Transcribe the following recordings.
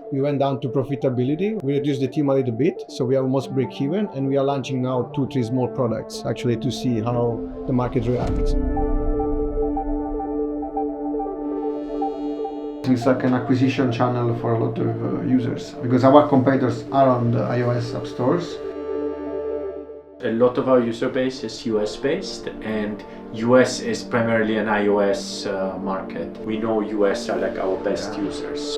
We went down to profitability. We reduced the team a little bit, so we are almost break even, and we are launching now 2-3 small products actually to see how the market reacts. It's like an acquisition channel for a lot of users because our competitors are on the iOS app stores. A lot of our user base is US based, and US is primarily an iOS market. We know US are like our best users.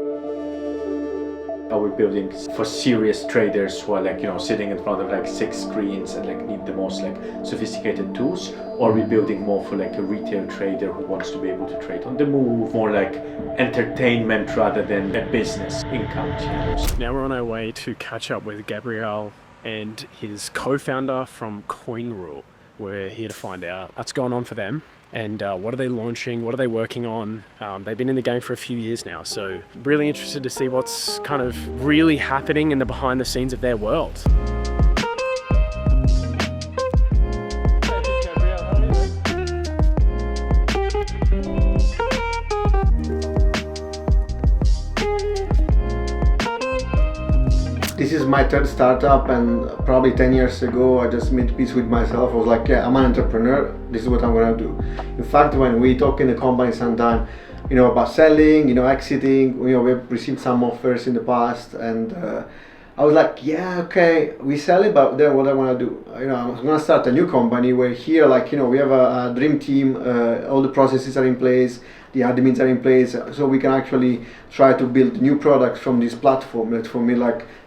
Are we building for serious traders who are like, sitting in front of like 6 screens and like need the most like sophisticated tools? Or are we building more for like a retail trader who wants to be able to trade on the move, more like entertainment rather than a business income channel? Now we're on our way to catch up with Gabriel and his co-founder from Coinrule. We're here to find out what's going on for them and what are they launching, what are they working on. They've been in the game for a few years now, so really interested to see what's kind of really happening in the behind the scenes of their world. This is my third startup, and probably 10 years ago I just made peace with myself. I was like, yeah, I'm an entrepreneur, this is what I'm gonna do. In fact, when we talk in the company sometime, about selling, exiting, we've received some offers in the past, and I was like, yeah, okay, we sell it, but then what I want to do? I'm gonna start a new company where here, we have a dream team, all the processes are in place, the admins are in place, so we can actually try to build new products from this platform. That for me,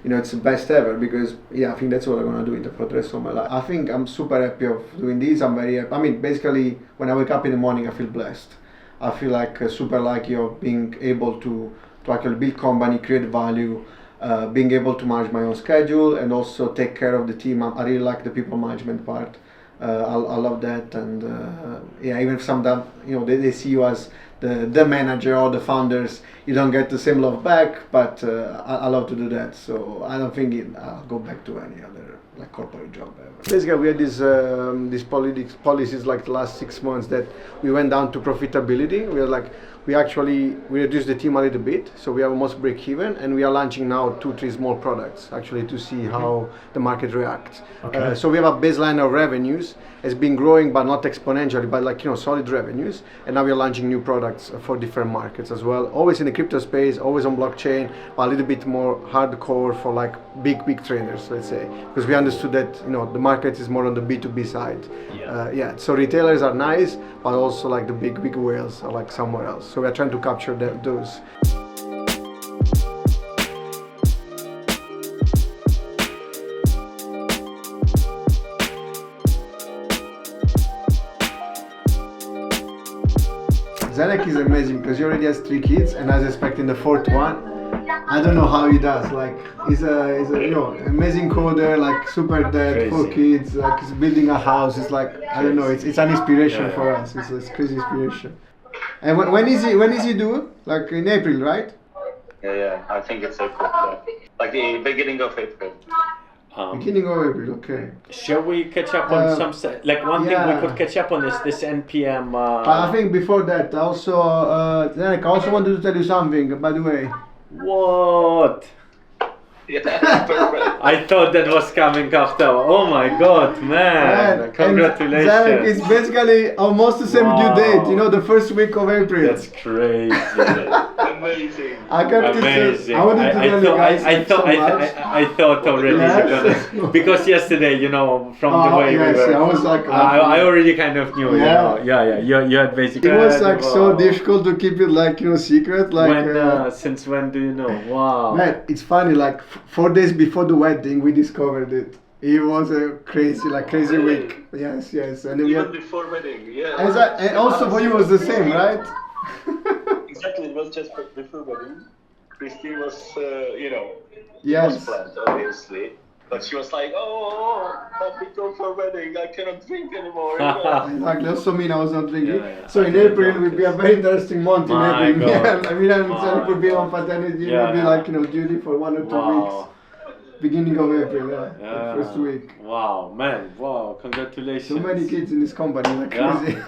it's the best ever, because I think that's what I'm gonna do for the rest of my life. I think I'm super happy of doing this. I'm very happy. I mean, basically, when I wake up in the morning, I feel blessed. I feel like super lucky of being able to actually build company, create value, being able to manage my own schedule and also take care of the team. I really like the people management part. I love that, and even if sometimes they see you as the manager or the founders, you don't get the same love back, but I love to do that, so I don't think I'll go back to any other corporate job ever. Basically, we had these policies like the last 6 months that we went down to profitability. We reduced the team a little bit, so we are almost break even, and we are launching now 2-3 small products actually to see how the market reacts. Okay. So we have a baseline of revenues. It's been growing, but not exponentially, but solid revenues. And now we are launching new products for different markets as well. Always in the crypto space, always on blockchain, but a little bit more hardcore for big traders, let's say, because we understood that the market is more on the B2B side. So retailers are nice, but also the big whales are somewhere else. So we are trying to capture those. Zdenek is amazing because he already has 3 kids, and I was expecting the 4th one. I don't know how he does. He's a amazing coder, super dad, 4 kids, he's building a house. It's I don't know. It's an inspiration for us. It's a crazy inspiration. And when is he due? In April, right? Yeah. I think it's April. Yeah. The beginning of April. Beginning of April, okay. Shall we catch up on some one thing we could catch up on is this NPM? I think before that, also, Zdenek, I also wanted to tell you something, by the way. What? Yeah, perfect. I thought that was coming after. Oh my god, man! Congratulations. Zdenek, it's basically almost the same due date, the first week of April. That's crazy. Amazing. I wanted to tell you guys I thought already because yesterday, from the way we were. I was I already kind of knew. You had basically. It was so difficult to keep it secret. Since when do you know? Wow. Man, it's funny. 4 days before the wedding, we discovered it. It was a crazy week. Yes. And even before wedding, yeah. And also for you was the same, right? Exactly, it was just before wedding. Christy was, yes. was planned, obviously. But she was like, let me go for wedding, I cannot drink anymore. Exactly, also mean I was not drinking. So in April will be a very interesting month in April. It would be on paternity, it would be duty for 1 or 2 weeks. Beginning of April, first week. Wow, man, congratulations. So many kids in this company, crazy.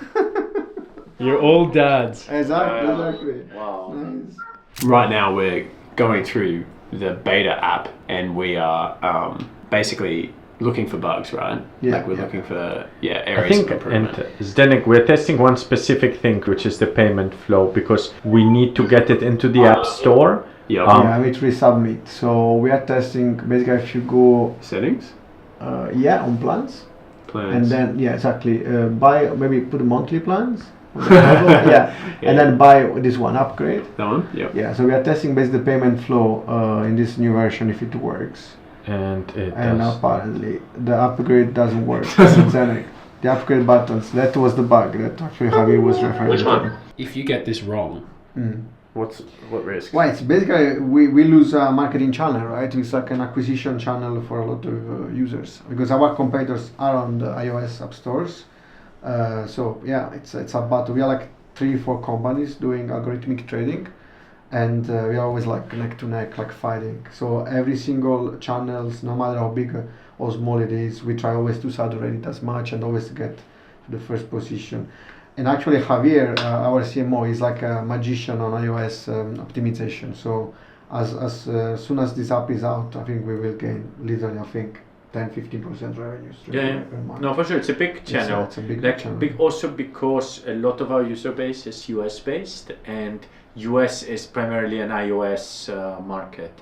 You're all dads. Exactly. Wow. Nice. Right now we're going through the beta app, and we are basically looking for bugs, right? Yeah, like we're yeah. looking for I areas think, of improvement. and Zdenek, we're testing one specific thing, which is the payment flow, because we need to get it into the App Store. Yeah, which we submit. So we are testing basically if you go Settings? on plans. Plans. And then exactly buy, maybe put monthly plans on the toggle, and then buy this one, upgrade. That one? Yeah. So we are testing basically the payment flow in this new version if it works. And it And does. apparently the upgrade doesn't work. The upgrade buttons, that was the bug that actually Javier was referring Which to. one? If you get this wrong, what risk? Well, it's basically we lose a marketing channel, right? It's like an acquisition channel for a lot of users because our competitors are on the iOS app stores. So yeah, it's a battle. We are like 3-4 companies doing algorithmic trading, and we are always like neck to neck, like fighting. So every single channels, no matter how big or small it is, we try always to saturate it as much and always to get to the first position. And actually Javier, our CMO, is like a magician on iOS optimization. So as soon as this app is out, I think we will gain literally, I think, 10-15% revenue stream per month. No, for sure, it's a big channel. It's a big channel. Big also because a lot of our user base is US based, and US is primarily an iOS market,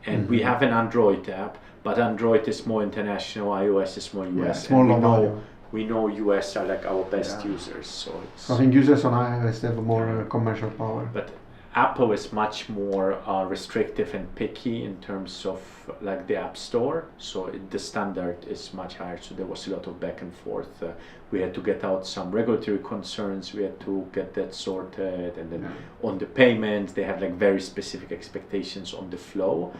and we have an Android app, but Android is more international, iOS is more US. it's more and low we know US are like our best Yeah. users, so it's. I think users on iOS have more commercial power. But Apple is much more restrictive and picky in terms of like the App Store, so the standard is much higher. So there was a lot of back and forth. We had to get out some regulatory concerns. We had to get that sorted, and then on the payments, they have like very specific expectations on the flow,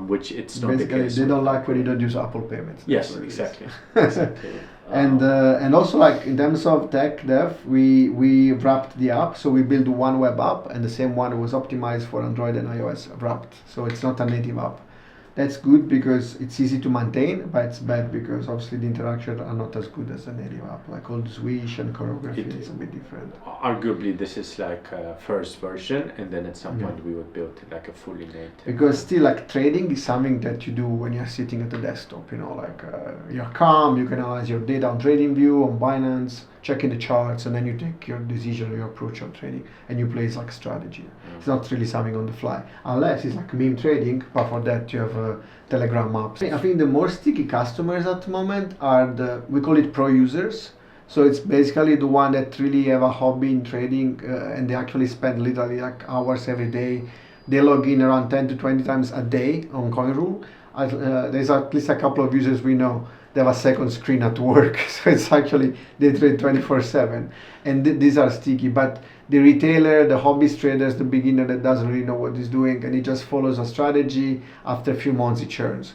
which it's not Basically, the case. they don't like when you don't use Apple payments. Yes, exactly. Exactly. And also like in terms of tech dev, we wrapped the app, so we built one web app, and the same one was optimized for Android and iOS wrapped. So it's not a native app. That's good because it's easy to maintain, but it's bad because obviously the interactions are not as good as a native app. Like all the swish and choreography is a bit different. Arguably, this is like a first version, and then at some point we would build like a fully native. Because still, like trading is something that you do when you're sitting at the desktop. You know, like you're calm, you can analyze your data on TradingView, on Binance, checking the charts, and then you take your decision, your approach on trading, and you place like strategy. It's not really something on the fly, unless it's like meme trading. But for that, you have Telegram apps. I think the more sticky customers at the moment are we call it pro users. So it's basically the one that really have a hobby in trading, and they actually spend literally like hours every day. They log in around 10 to 20 times a day on Coinrule. There's at least a couple of users we know. They have a second screen at work, so it's actually they trade 24/7, and these are sticky. But the retailer, the hobbyist traders, the beginner that doesn't really know what he's doing, and he just follows a strategy. After a few months, he churns.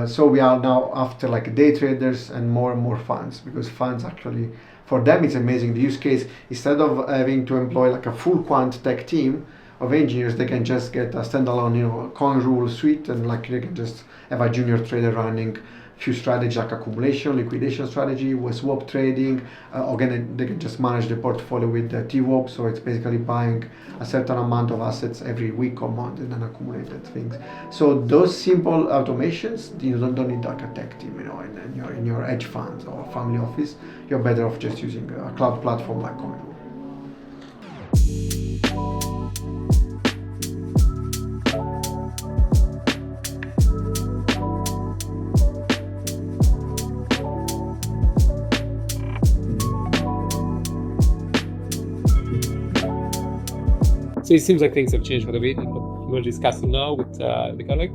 So we are now after like day traders and more funds, because funds actually for them it's amazing. The use case, instead of having to employ like a full quant tech team of engineers, they can just get a standalone Coinrule suite, and like they can just have a junior trader running few strategies like accumulation, liquidation strategy, with swap trading. Again, they can just manage the portfolio with the TWAP, so it's basically buying a certain amount of assets every week or month and then accumulated things. So those simple automations, you don't need like a tech team, and you're in your hedge funds or family office, you're better off just using a cloud platform like Coinrule. So it seems like things have changed for the bit. We're discussing now with the colleague.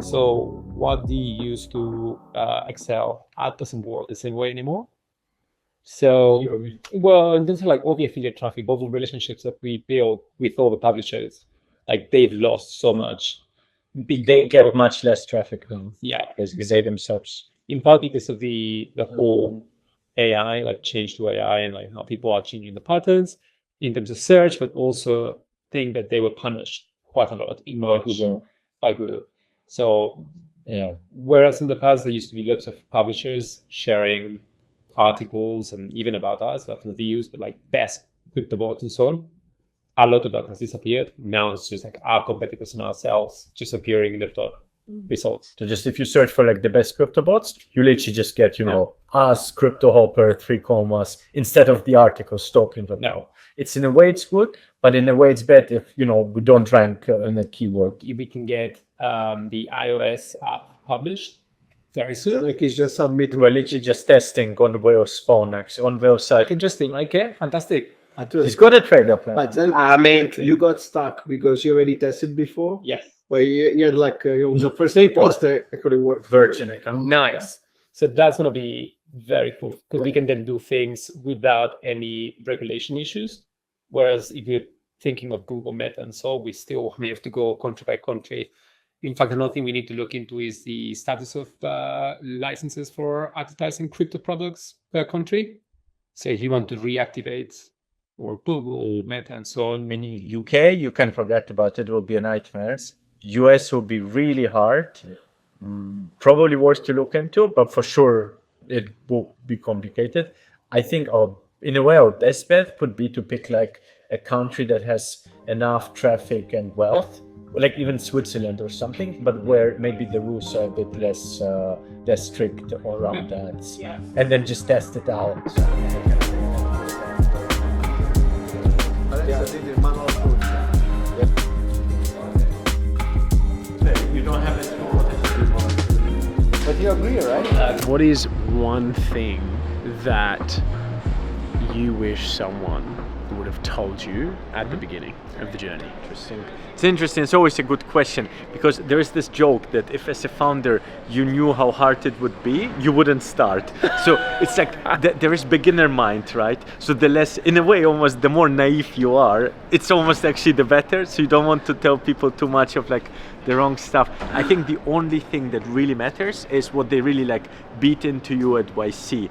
So what do you use to excel? Ad doesn't work the same way anymore. So, well, in terms of like all the affiliate traffic, all the relationships that we build with all the publishers, like they've lost so much. They get much less traffic than Because they themselves. in part because of the whole AI, like change to AI, and like how people are changing the patterns in terms of search, but also think that they were punished quite a lot in Google by Google. So whereas in the past there used to be lots of publishers sharing articles and even about us, not the views, but like best crypto bots and so on. a lot of that has disappeared. Now it's just like our competitors and ourselves just appearing in the top results. So just if you search for like the best crypto bots, you literally just get, us, Crypto Hopper, 3 commas, instead of the articles talking about. No. It's in a way it's good, but in a way it's bad if, we don't rank in a keyword. We can get the iOS app published very soon. Like it's just submit. We're literally just testing on Will's phone, actually, on Will's side. Interesting. Okay, fantastic. He's got a trader plan. But then you got stuck because you already tested before. Yes. Where you're like the first day poster actually worked. Virgin. Nice. So that's going to be very cool because we can then do things without any regulation issues. Whereas if you're thinking of Google Meta and so, we still have to go country by country. In fact, another thing we need to look into is the status of licenses for advertising crypto products per country. So if you want to reactivate or Google, Meta, and so on. In UK, you can forget about it. It will be a nightmare. US will be really hard. Probably worth to look into, but for sure it will be complicated. I think in a way our best bet would be to pick like a country that has enough traffic and wealth, like even Switzerland or something, but where maybe the rules are a bit less strict around that. And then just test it out. You don't have it. But you agree, right? What is one thing that you wish someone would have told you at the beginning of the journey? Interesting. It's interesting. It's always a good question because there is this joke that if as a founder you knew how hard it would be, you wouldn't start. So it's like there is beginner mind, right? So the less, in a way, almost the more naive you are, it's almost actually the better. So you don't want to tell people too much of like the wrong stuff. I think the only thing that really matters is what they really like beat into you at YC.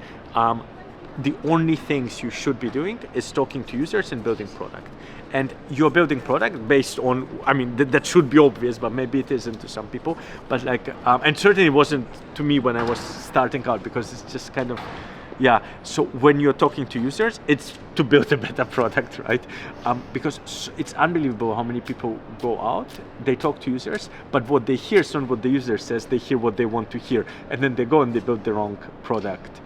The only things you should be doing is talking to users and building product. And you're building product based on, that should be obvious, but maybe it isn't to some people. But and certainly it wasn't to me when I was starting out, because it's just kind of, so when you're talking to users, it's to build a better product, right? Because it's unbelievable how many people go out, they talk to users, but what they hear is not what the user says, they hear what they want to hear. And then they go and they build the wrong product.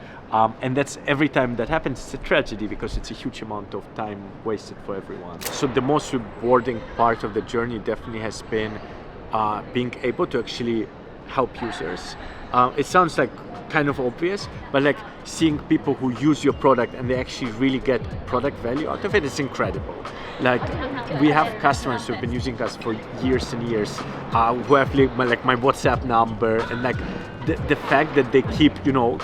And that's every time that happens, it's a tragedy because it's a huge amount of time wasted for everyone. So the most rewarding part of the journey definitely has been being able to actually help users. It sounds like kind of obvious, but like seeing people who use your product and they actually really get product value out of it is incredible. Like we have customers who've been using us for years and years, who have like my WhatsApp number, and like the fact that they keep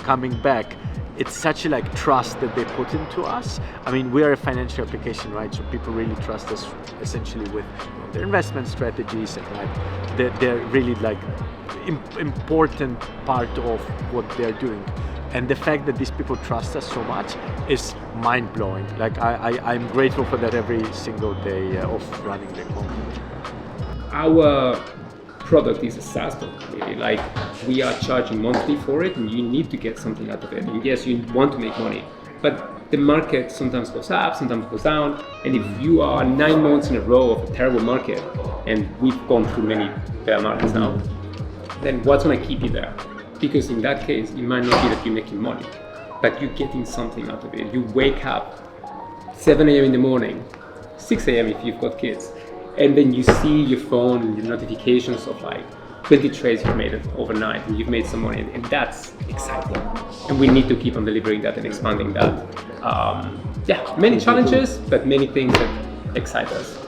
coming back. It's such a trust that they put into us. We are a financial application, right? So people really trust us essentially with their investment strategies, and they're really important part of what they're doing. And the fact that these people trust us so much is mind-blowing. I'm grateful for that every single day of running the company. Our product is a SaaS product, really. We are charging monthly for it, and you need to get something out of it. And yes, you want to make money, but the market sometimes goes up, sometimes goes down. And if you are 9 months in a row of a terrible market, and we've gone through many bear markets now, then what's going to keep you there? Because in that case, it might not be that you're making money, but you're getting something out of it. You wake up 7 a.m. in the morning, 6 a.m. if you've got kids, and then you see your phone and your notifications of 20 trades you've made overnight, and you've made some money, and that's exciting. And we need to keep on delivering that and expanding that. Many challenges, but many things that excite us.